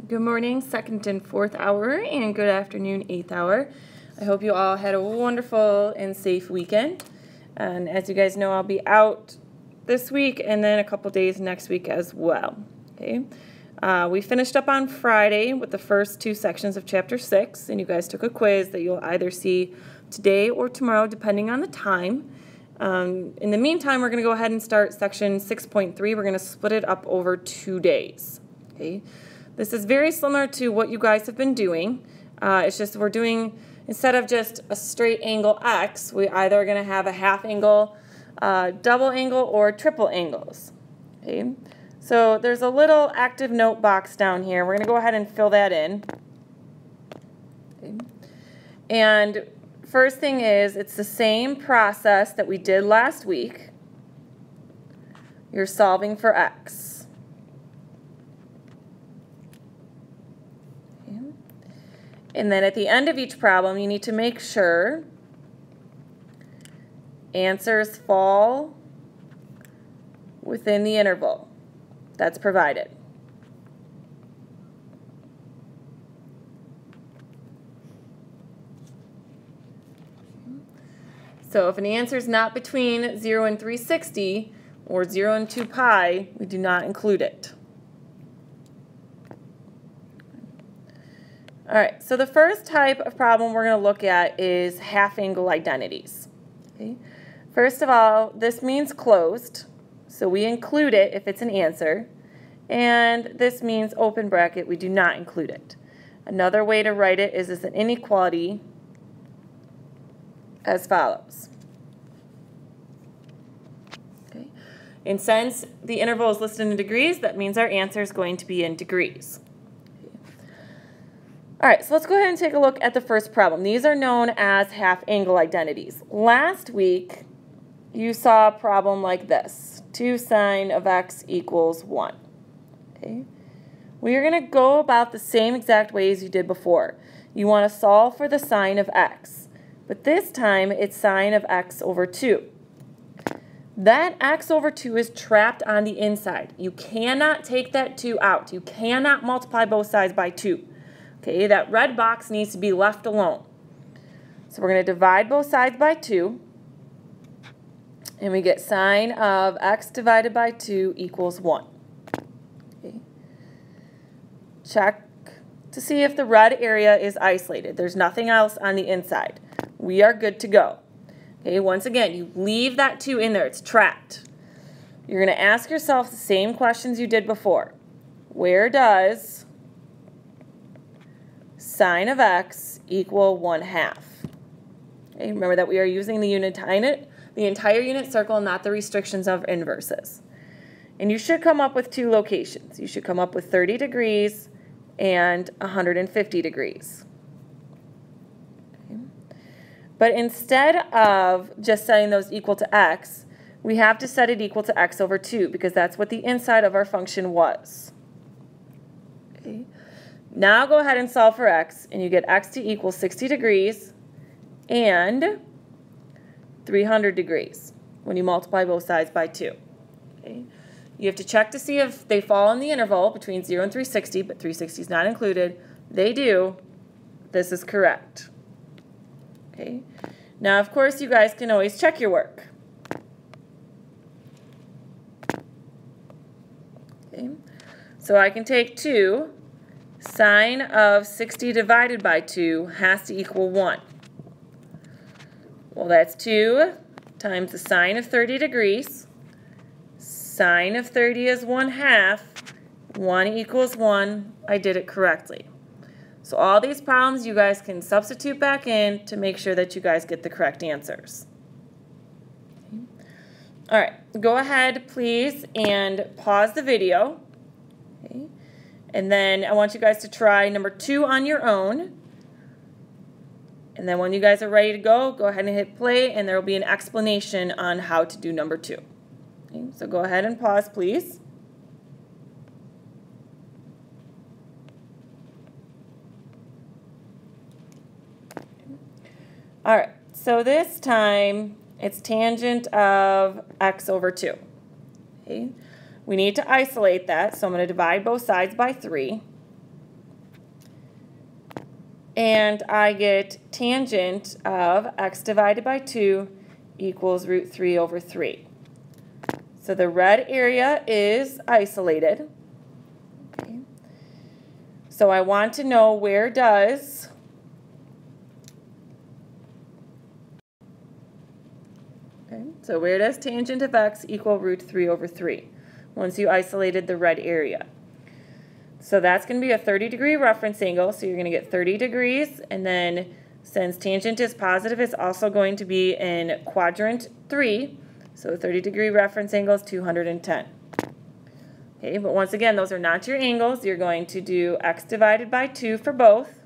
Good morning, second and fourth hour, and good afternoon, eighth hour. I hope you all had a wonderful and safe weekend. And as you guys know, I'll be out this week and then a couple days next week as well. Okay. We finished up on Friday with the first two sections of Chapter 6, and you guys took a quiz that you'll either see today or tomorrow, depending on the time. In the meantime, we're going to go ahead and start Section 6.3. We're going to split it up over 2 days. Okay. This is very similar to what you guys have been doing. It's just we're doing, instead of just a straight angle X, we either are going to have a half angle, double angle, or triple angles. Okay. So there's a little active note box down here. We're going to go ahead and fill that in. Okay. And first thing is, it's the same process that we did last week. You're solving for X. And then at the end of each problem, you need to make sure answers fall within the interval that's provided. So if an answer is not between 0 and 360 or 0 and 2 pi, we do not include it. All right, so the first type of problem we're going to look at is half-angle identities. Okay. First of all, this means closed, so we include it if it's an answer. And this means open bracket, we do not include it. Another way to write it is as an inequality as follows. Okay. And since the interval is listed in degrees, that means our answer is going to be in degrees. All right, so let's go ahead and take a look at the first problem. These are known as half-angle identities. Last week, you saw a problem like this. 2 sine of x equals 1. Okay. We are going to go about the same exact way as you did before. You want to solve for the sine of x, but this time it's sine of x over 2. That x over 2 is trapped on the inside. You cannot take that 2 out. You cannot multiply both sides by 2. Okay, that red box needs to be left alone. So we're going to divide both sides by 2, and we get sine of x divided by 2 equals 1. Okay. Check to see if the red area is isolated. There's nothing else on the inside. We are good to go. Okay, once again, you leave that 2 in there. It's trapped. You're going to ask yourself the same questions you did before. Where does sine of x equal 1/2. Okay, remember that we are using the entire unit circle, not the restrictions of inverses. And you should come up with 2 locations. You should come up with 30 degrees and 150 degrees. Okay. But instead of just setting those equal to x, we have to set it equal to x over 2 because that's what the inside of our function was. Okay. Now go ahead and solve for x, and you get x to equal 60 degrees and 300 degrees when you multiply both sides by 2. Okay. You have to check to see if they fall in the interval between 0 and 360, but 360 is not included. They do. This is correct. Okay. Now, of course, you guys can always check your work. Okay. So I can take 2. Sine of 60 divided by 2 has to equal 1. Well, that's 2 times the sine of 30 degrees. Sine of 30 is 1/2. 1 equals 1. I did it correctly. So all these problems you guys can substitute back in to make sure that you guys get the correct answers. Okay. All right, go ahead, please, and pause the video. Okay. And then I want you guys to try number 2 on your own. And then when you guys are ready to go, go ahead and hit play, and there will be an explanation on how to do number 2. Okay, so go ahead and pause, please. All right, so this time it's tangent of x over 2. Okay. We need to isolate that, so I'm going to divide both sides by 3. and I get tangent of x divided by 2 equals root 3 over 3. So the red area is isolated. Okay. So I want to know where does so where does tangent of x equal root 3 over 3 once you isolated the red area? So that's going to be a 30-degree reference angle, so you're going to get 30 degrees, and then since tangent is positive, it's also going to be in quadrant 3, so a 30-degree reference angle is 210. Okay, but once again, those are not your angles. You're going to do x divided by 2 for both.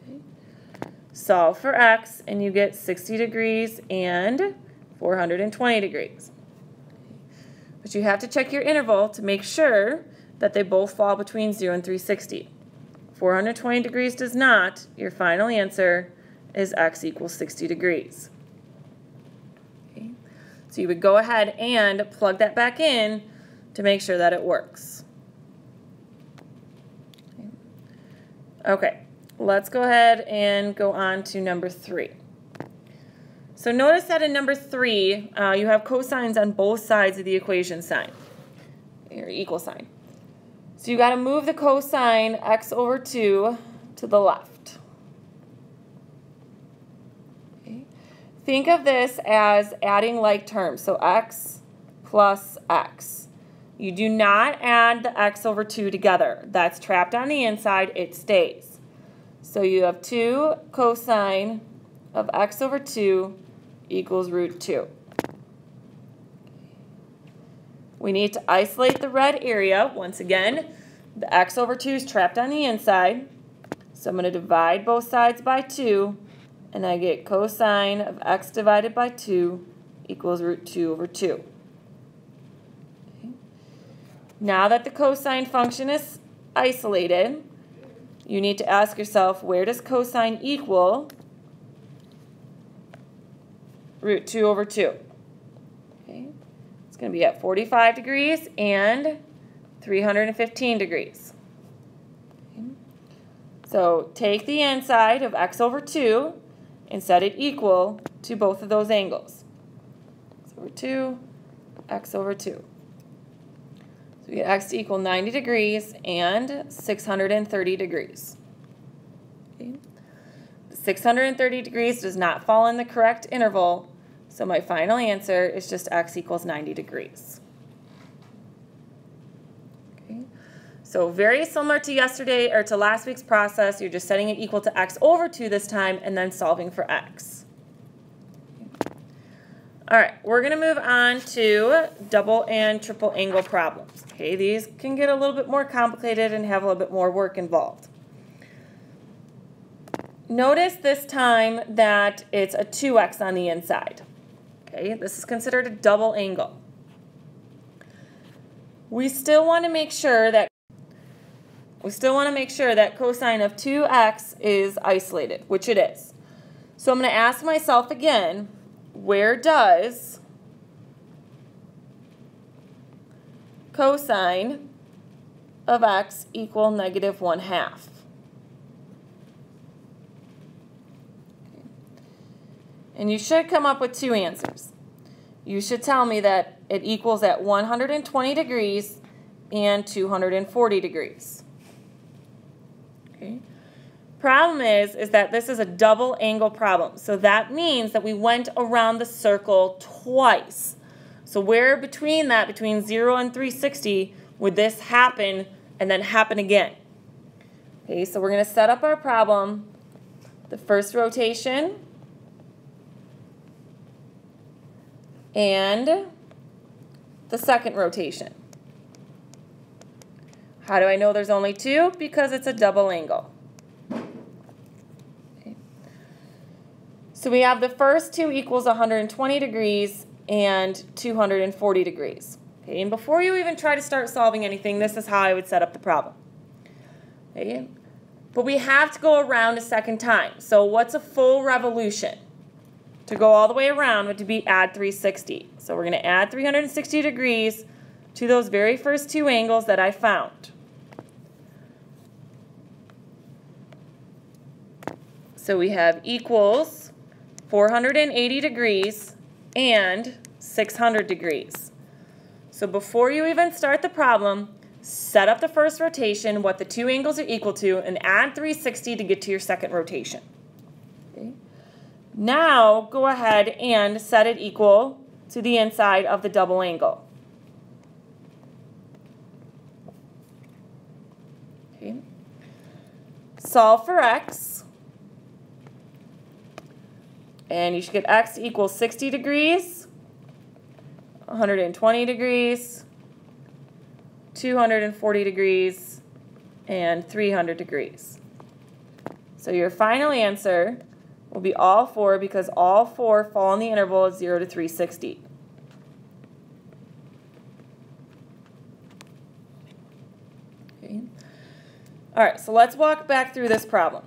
Okay. Solve for x, and you get 60 degrees and 420 degrees. But you have to check your interval to make sure that they both fall between 0 and 360. 420 degrees does not. Your final answer is x equals 60 degrees. Okay. So you would go ahead and plug that back in to make sure that it works. Okay, let's go ahead and go on to number 3. So notice that in number 3, you have cosines on both sides of the equation sign, or equal sign. So you got to move the cosine x over 2 to the left. Okay. Think of this as adding like terms, so x plus x. You do not add the x over 2 together. That's trapped on the inside, it stays. So you have 2 cosine of x over 2 equals root 2. We need to isolate the red area. Once again, the x over 2 is trapped on the inside. So I'm going to divide both sides by 2, and I get cosine of x divided by 2 equals root 2 over 2. Okay. Now that the cosine function is isolated, you need to ask yourself, where does cosine equal root 2 over 2? Okay. It's going to be at 45 degrees and 315 degrees. Okay. So take the inside of x over 2 and set it equal to both of those angles. X over 2, x over 2. So we get x to equal 90 degrees and 630 degrees. Okay. 630 degrees does not fall in the correct interval, so my final answer is just x equals 90 degrees. Okay. So very similar to yesterday or to last week's process, you're just setting it equal to x over 2 this time and then solving for x. Okay. All right, we're going to move on to double and triple angle problems. Okay, these can get a little bit more complicated and have a little bit more work involved. Notice this time that it's a 2x on the inside. Okay, this is considered a double angle. We still want to make sure that cosine of 2x is isolated, which it is. So I'm going to ask myself again, where does cosine of x equal negative 1/2? And you should come up with 2 answers. You should tell me that it equals at 120 degrees and 240 degrees. Okay. Problem is that this is a double angle problem. So that means that we went around the circle twice. So where between 0 and 360, would this happen and then happen again? Okay, so we're going to set up our problem. The first rotation and the second rotation. How do I know there's only 2? Because it's a double angle. Okay. So we have the first 2 equals 120 degrees and 240 degrees. Okay, and before you even try to start solving anything, this is how I would set up the problem. Okay. But we have to go around a second time. So what's a full revolution? To go all the way around would be add 360. So we're going to add 360 degrees to those very first 2 angles that I found. So we have equals 480 degrees and 600 degrees. So before you even start the problem, set up the first rotation, what the two angles are equal to, and add 360 to get to your second rotation. Okay. Now go ahead and set it equal to the inside of the double angle. Okay. Solve for x. And you should get x equals 60 degrees, 120 degrees, 240 degrees, and 300 degrees. So your final answer will be all four because all four fall in the interval of 0 to 360. Okay. All right, so let's walk back through this problem.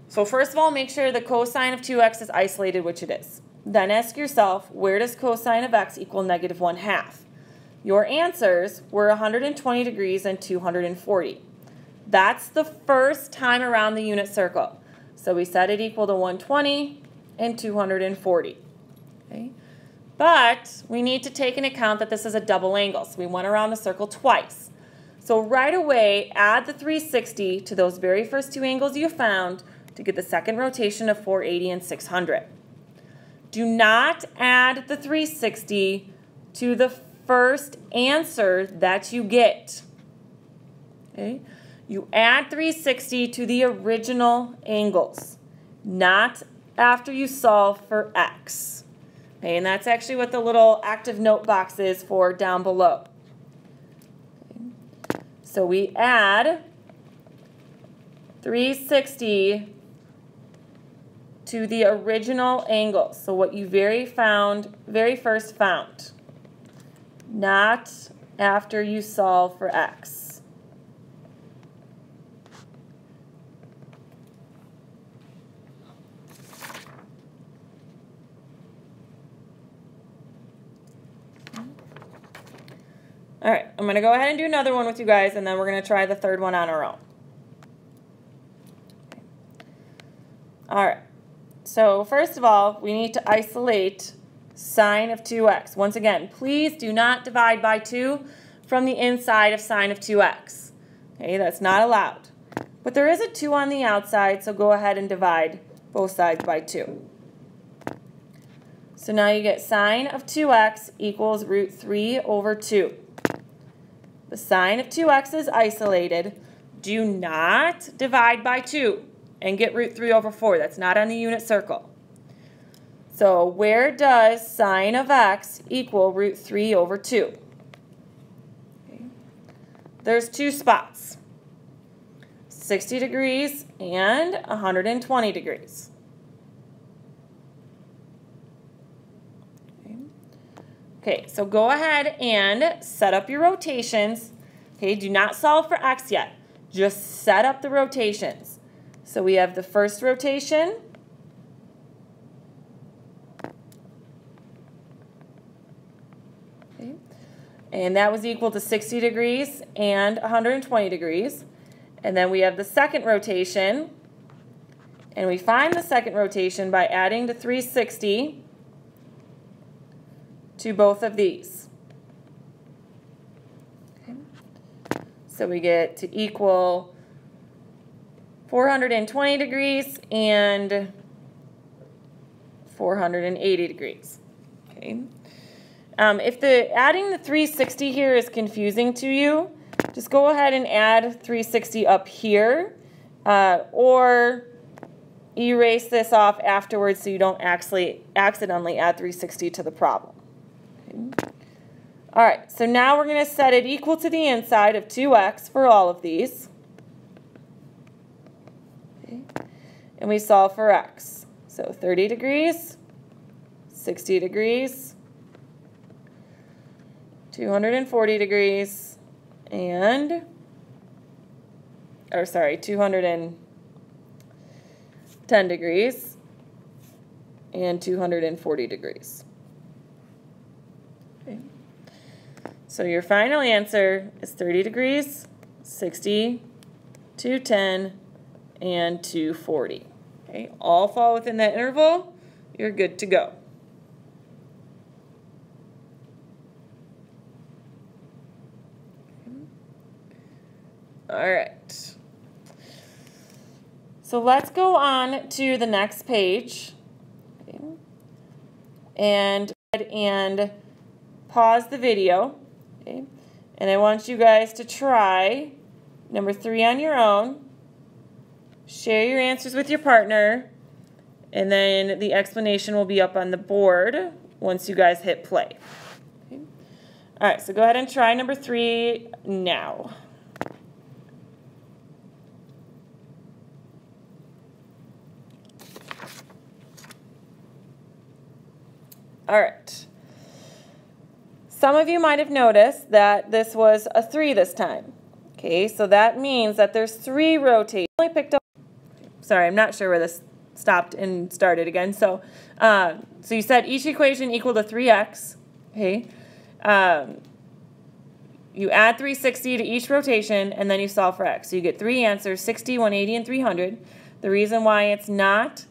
So first of all, make sure the cosine of 2x is isolated, which it is. Then ask yourself, where does cosine of x equal negative 1/2? Your answers were 120 degrees and 240. That's the first time around the unit circle. So we set it equal to 120 and 240. Okay? But we need to take into account that this is a double angle, so we went around the circle twice. So right away, add the 360 to those very first two angles you found to get the second rotation of 480 and 600. Do not add the 360 to the first answer that you get. Okay? You add 360 to the original angles, not after you solve for x. Okay, and that's actually what the little active note box is for down below. Okay. So we add 360 to the original angle. So what you very first found, not after you solve for x. All right, I'm going to go ahead and do another one with you guys, and then we're going to try the third one on our own. All right. So first of all, we need to isolate sine of 2x. Once again, please do not divide by 2 from the inside of sine of 2x. Okay, that's not allowed. But there is a 2 on the outside, so go ahead and divide both sides by 2. So now you get sine of 2x equals root 3 over 2. The sine of 2x is isolated. Do not divide by 2. And get root 3 over 4. That's not on the unit circle. So where does sine of x equal root 3 over 2? Okay. There's two spots, 60 degrees and 120 degrees. Okay, so go ahead and set up your rotations. Okay, do not solve for x yet. Just set up the rotations. So we have the first rotation, okay, and that was equal to 60 degrees and 120 degrees. And then we have the second rotation, and we find the second rotation by adding the 360 to both of these. Okay. So we get to equal 420 degrees and 480 degrees. Okay. If adding the 360 here is confusing to you, just go ahead and add 360 up here, or erase this off afterwards so you don't actually accidentally add 360 to the problem. Okay. All right, so now we're going to set it equal to the inside of 2x for all of these. And we solve for x. So 30 degrees, 60 degrees, 240 degrees, and, 210 degrees, and 240 degrees. Okay. So your final answer is 30 degrees, 60, 210, and 240. Okay, all fall within that interval, you're good to go. All right. So let's go on to the next page. Okay. And pause the video. Okay. And I want you guys to try number 3 on your own. Share your answers with your partner. And then the explanation will be up on the board once you guys hit play. Okay. All right, so go ahead and try number 3 now. All right. Some of you might have noticed that this was a 3 this time. Okay, so that means that there's 3 rotations. I only picked up. Sorry, I'm not sure where this stopped and started again. So you said each equation equal to 3x. Okay. You add 360 to each rotation, and then you solve for x. So you get 3 answers, 60, 180, and 300. The reason why it's not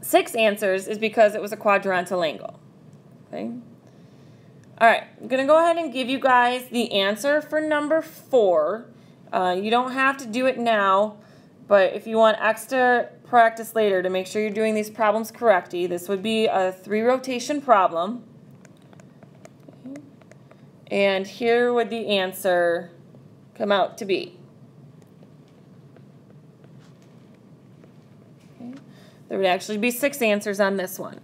6 answers is because it was a quadrantal angle. Okay. All right, I'm going to go ahead and give you guys the answer for number 4. You don't have to do it now, but if you want extra practice later to make sure you're doing these problems correctly, this would be a 3-rotation problem. Okay. And here would the answer come out to be. There would actually be 6 answers on this one.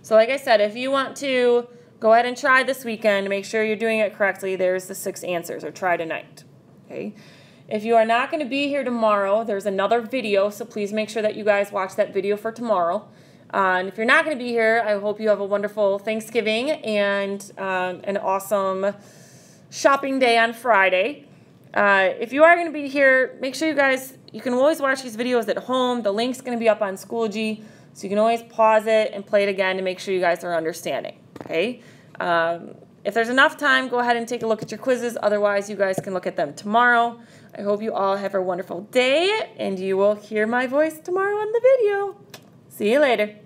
So like I said, if you want to go ahead and try this weekend to make sure you're doing it correctly, there's the 6 answers, or try tonight. Okay. If you are not going to be here tomorrow, there's another video, so please make sure that you guys watch that video for tomorrow. And if you're not going to be here, I hope you have a wonderful Thanksgiving and an awesome shopping day on Friday. If you are going to be here, make sure you can always watch these videos at home. The link's going to be up on Schoology, so you can always pause it and play it again to make sure you guys are understanding. Okay? If there's enough time, go ahead and take a look at your quizzes. Otherwise, you guys can look at them tomorrow. I hope you all have a wonderful day, and you will hear my voice tomorrow on the video. See you later.